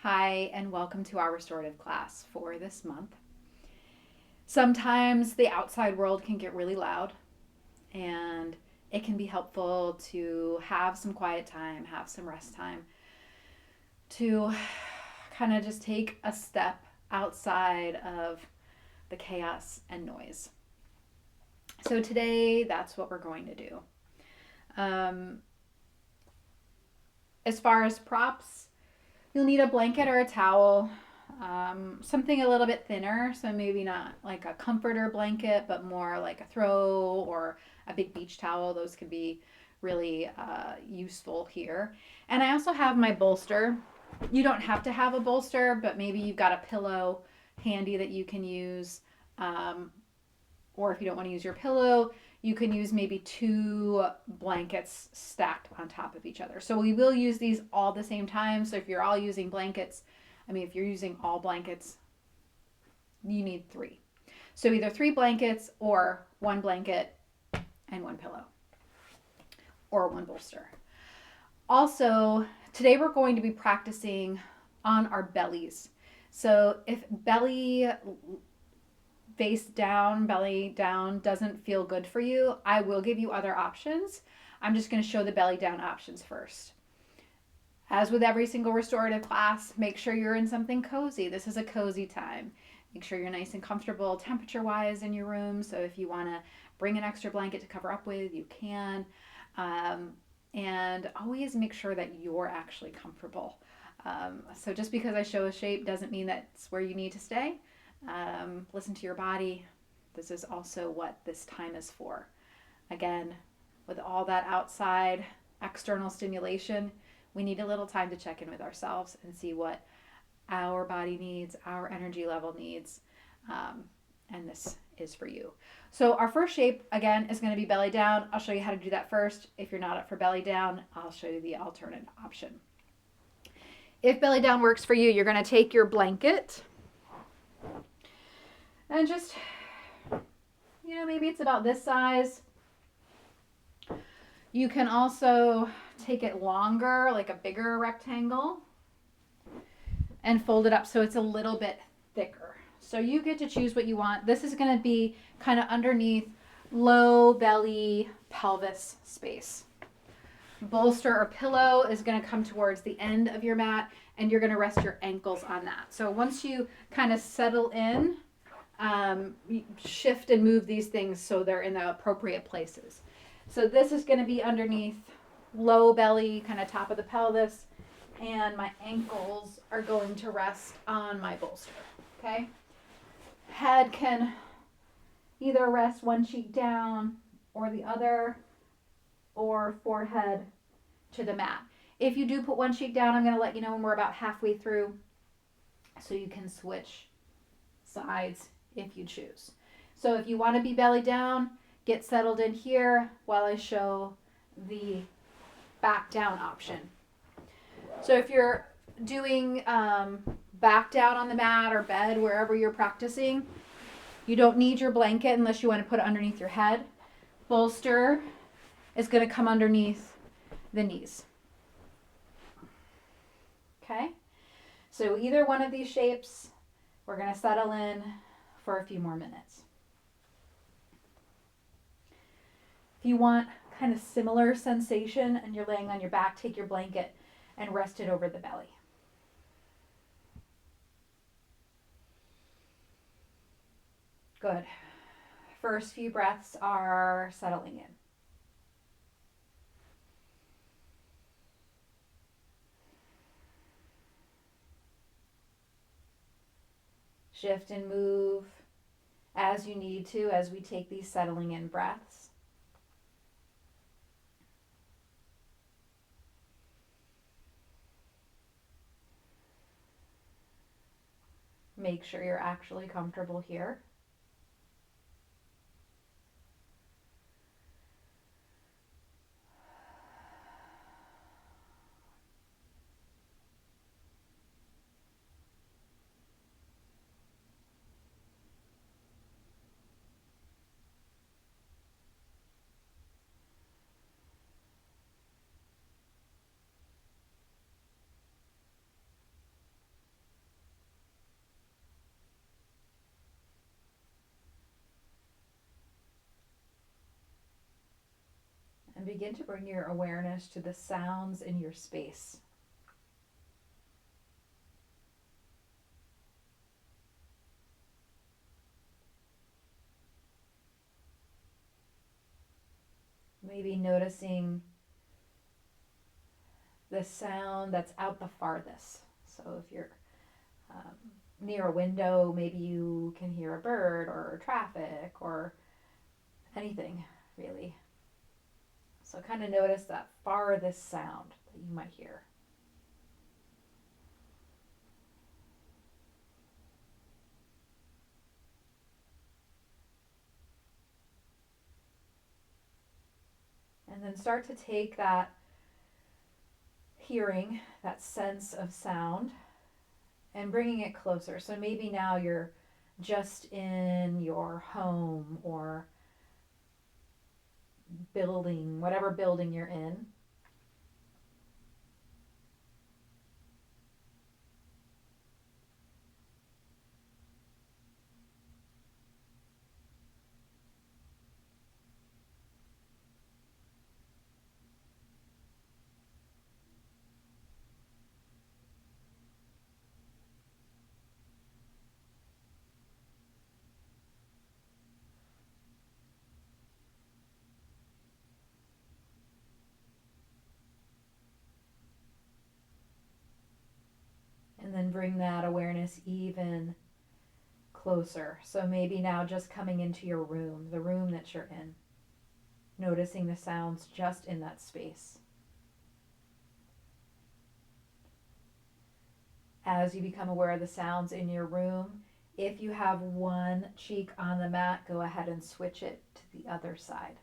Hi, and welcome to our restorative class for this month. Sometimes the outside world can get really loud, and it can be helpful to have some quiet time, have some rest time, to kind of just take a step outside of the chaos and noise. So, today, that's what we're going to do. Um, as far as props, you'll need a blanket or a towel, something a little bit thinner. So maybe not like a comforter blanket, but more like a throw or a big beach towel. Those can be really useful here. And I also have my bolster. You don't have to have a bolster, but maybe you've got a pillow handy that you can use. Um, or if you don't want to use your pillow, you can use maybe two blankets stacked on top of each other. So we will use these all the same time. So if you're all using blankets, if you're using all blankets, you need three. So either three blankets or one blanket and one pillow or one bolster. Also, today we're going to be practicing on our bellies. So if belly down doesn't feel good for you, I will give you other options. I'm just going to show the belly down options first. As with every single restorative class, make sure you're in something cozy. This is a cozy time. Make sure you're nice and comfortable temperature wise in your room. So if you want to bring an extra blanket to cover up with, you can. And always make sure that you're actually comfortable. So just because I show a shape doesn't mean that's where you need to stay. Listen to your body. This is also what this time is for. Again, with all that outside external stimulation, we need a little time to check in with ourselves and see what our body needs, our energy level needs, and this is for you. So our first shape, again, is going to be belly down. I'll show you how to do that first. If you're not up for belly down, I'll show you the alternate option. If belly down works for you, you're going to take your blanket and just, maybe it's about this size. You can also take it longer, like a bigger rectangle, and fold it up so it's a little bit thicker. So you get to choose what you want. This is going to be kind of underneath low belly pelvis space. Bolster or pillow is going to come towards the end of your mat, and you're going to rest your ankles on that. So once you kind of settle in, shift and move these things so they're in the appropriate places. So this is going to be underneath low belly, kind of top of the pelvis, and my ankles are going to rest on my bolster. Okay? Head can either rest one cheek down or the other, or forehead to the mat. If you do put one cheek down, I'm going to let you know when we're about halfway through, so you can switch sides if you choose. So if you want to be belly down, get settled in here while I show the back down option. So if you're doing back down on the mat or bed, wherever you're practicing, you don't need your blanket unless you want to put it underneath your head. Bolster is going to come underneath the knees. Okay? So either one of these shapes, we're going to settle in for a few more minutes. If you want kind of similar sensation and you're laying on your back, take your blanket and rest it over the belly. Good. First few breaths are settling in. Shift and move as you need to as we take these settling in breaths. Make sure you're actually comfortable here. begin to bring your awareness to the sounds in your space. Maybe noticing the sound that's out the farthest. So if you're near a window, maybe you can hear a bird or traffic or anything, really. So kind of notice that farthest sound that you might hear. And then start to take that hearing, that sense of sound, and bringing it closer. So maybe now you're just in your home or building, whatever building you're in. And then bring that awareness even closer. So maybe now just coming into your room, the room that you're in, noticing the sounds just in that space. As you become aware of the sounds in your room, if you have one cheek on the mat, go ahead and switch it to the other side.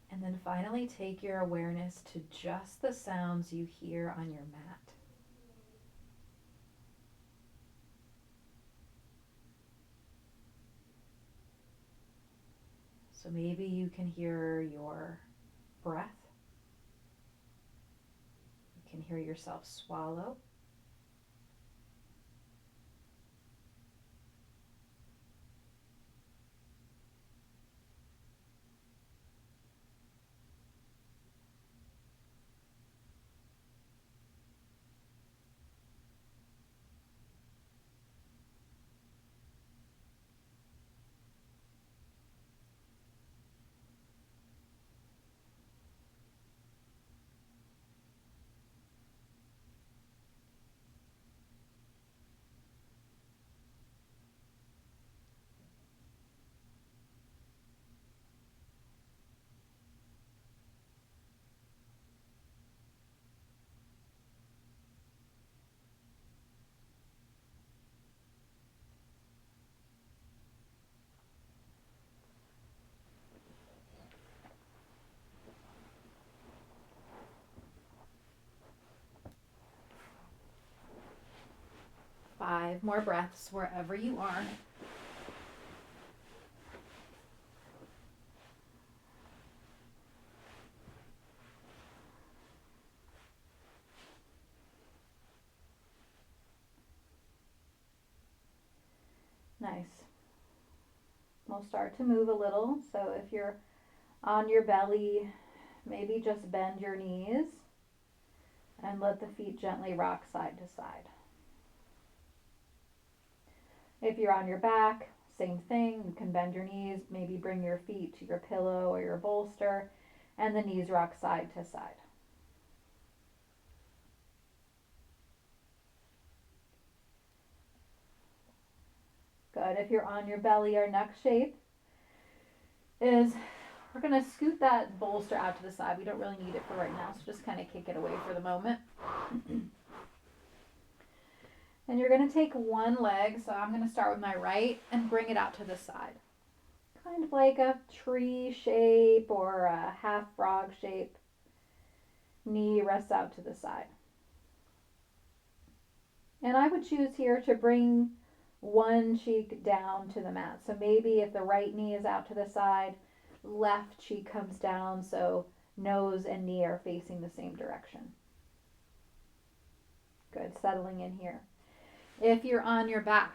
And then finally take your awareness to just the sounds you hear on your mat. So maybe you can hear your breath. You can hear yourself swallow. Five more breaths wherever you are. Nice. We'll start to move a little. So if you're on your belly, maybe just bend your knees and let the feet gently rock side to side. If you're on your back, same thing. You can bend your knees, maybe bring your feet to your pillow or your bolster, and the knees rock side to side. Good. If you're on your belly, our next shape is we're going to scoot that bolster out to the side. We don't really need it for right now, so just kind of kick it away for the moment. And you're going to take one leg, so I'm going to start with my right and bring it out to the side. Kind of like a tree shape or a half frog shape. knee rests out to the side. And I would choose here to bring one cheek down to the mat. So maybe if the right knee is out to the side, left cheek comes down so nose and knee are facing the same direction. Good, settling in here. If you're on your back,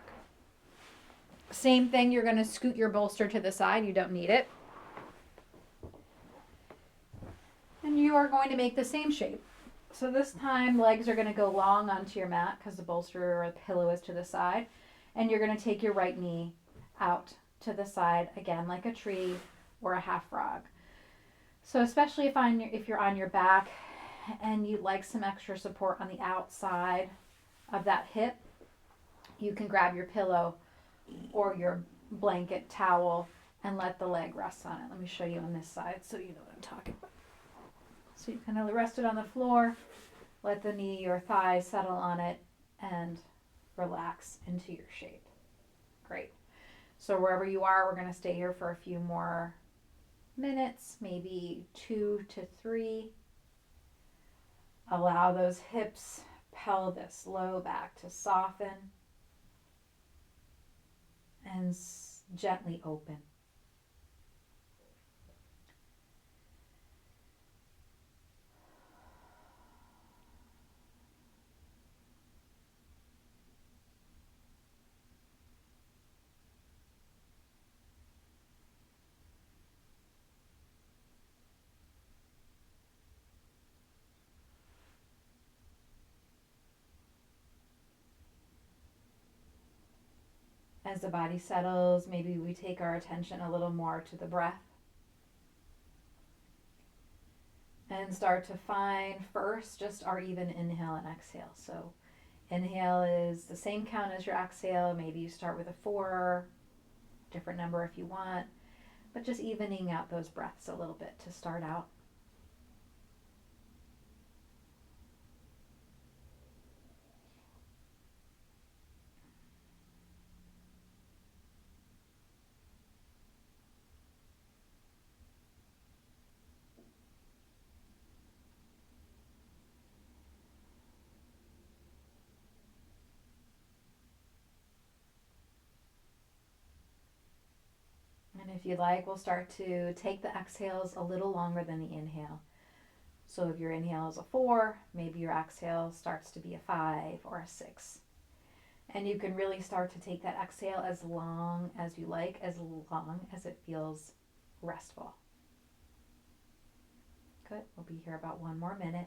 same thing, you're going to scoot your bolster to the side. You don't need it. And you are going to make the same shape. So this time, legs are going to go long onto your mat because the bolster or the pillow is to the side. And you're going to take your right knee out to the side, again, like a tree or a half frog. So especially if you're on your back and you'd like some extra support on the outside of that hip, you can grab your pillow or your blanket towel and let the leg rest on it. Let me show you on this side so you know what I'm talking about. So you kind of rest it on the floor, let the knee or thigh settle on it, and relax into your shape. Great. So wherever you are, we're going to stay here for a few more minutes, maybe 2 to 3. Allow those hips, pelvis, low back to soften and gently open. As the body settles, maybe we take our attention a little more to the breath and start to find first just our even inhale and exhale. So inhale is the same count as your exhale. Maybe you start with a 4, different number if you want, but just evening out those breaths a little bit to start out. And if you like, we'll start to take the exhales a little longer than the inhale. So if your inhale is a 4, maybe your exhale starts to be a 5 or a 6. And you can really start to take that exhale as long as you like, as long as it feels restful. Good. We'll be here about 1 more minute.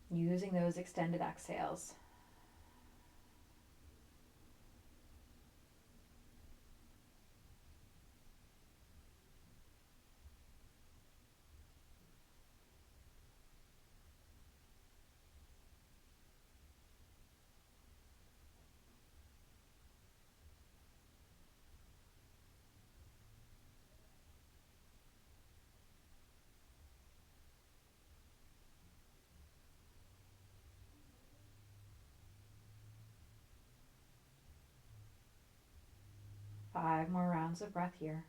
Using those extended exhales. Five more rounds of breath here.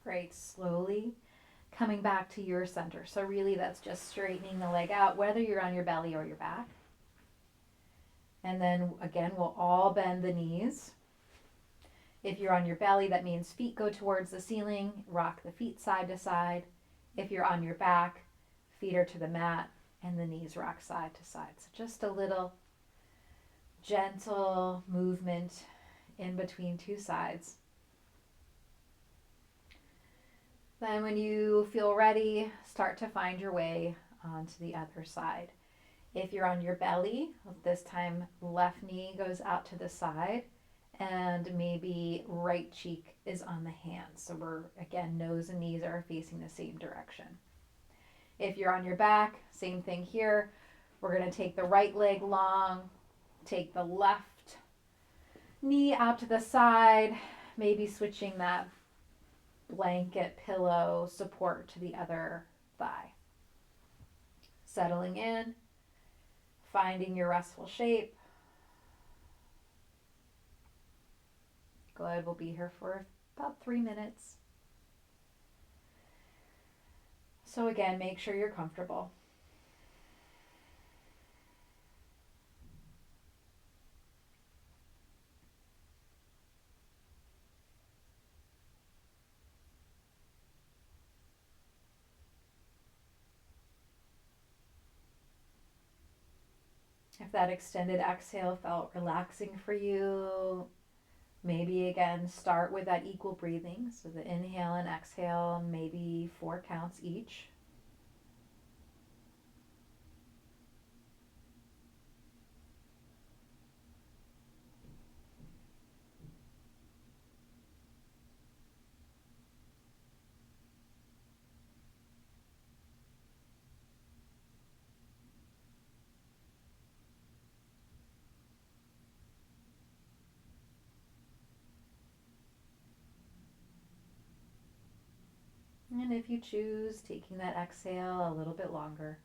Great. Slowly coming back to your center. So really that's just straightening the leg out, whether you're on your belly or your back. And then again, we'll all bend the knees. If you're on your belly, that means feet go towards the ceiling, rock the feet side to side. If you're on your back, feet are to the mat and the knees rock side to side. So just a little gentle movement in between two sides. Then when you feel ready, start to find your way onto the other side. If you're on your belly, this time left knee goes out to the side and maybe right cheek is on the hand. So we're, again, nose and knees are facing the same direction. If you're on your back, same thing here. We're going to take the right leg long, take the left knee out to the side, maybe switching that blanket pillow support to the other thigh. Settling in, finding your restful shape. Good, we'll be here for about 3 minutes. So again, make sure you're comfortable. If that extended exhale felt relaxing for you, maybe again start with that equal breathing. So the inhale and exhale, maybe 4 counts each. And if you choose, taking that exhale a little bit longer.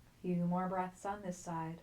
A few more breaths on this side.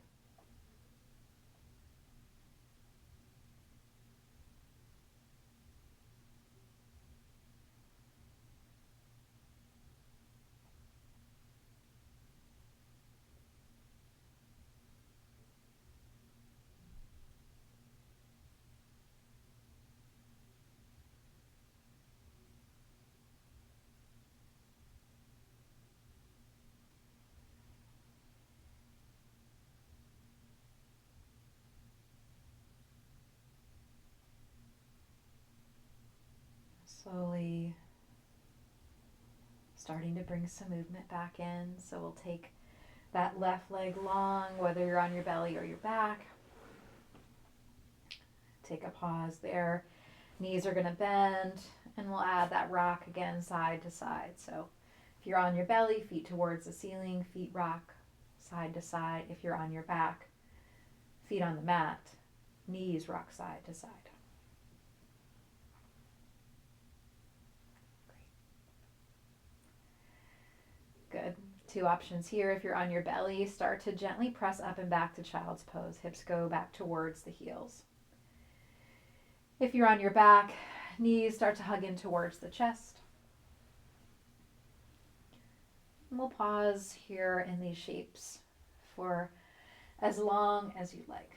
Slowly starting to bring some movement back in. So we'll take that left leg long, whether you're on your belly or your back. Take a pause there. Knees are going to bend, and we'll add that rock again side to side. So if you're on your belly, feet towards the ceiling, feet rock side to side. If you're on your back, feet on the mat, knees rock side to side. Good. 2 options here. If you're on your belly, start to gently press up and back to child's pose. Hips go back towards the heels. If you're on your back, knees start to hug in towards the chest. And we'll pause here in these shapes for as long as you'd like.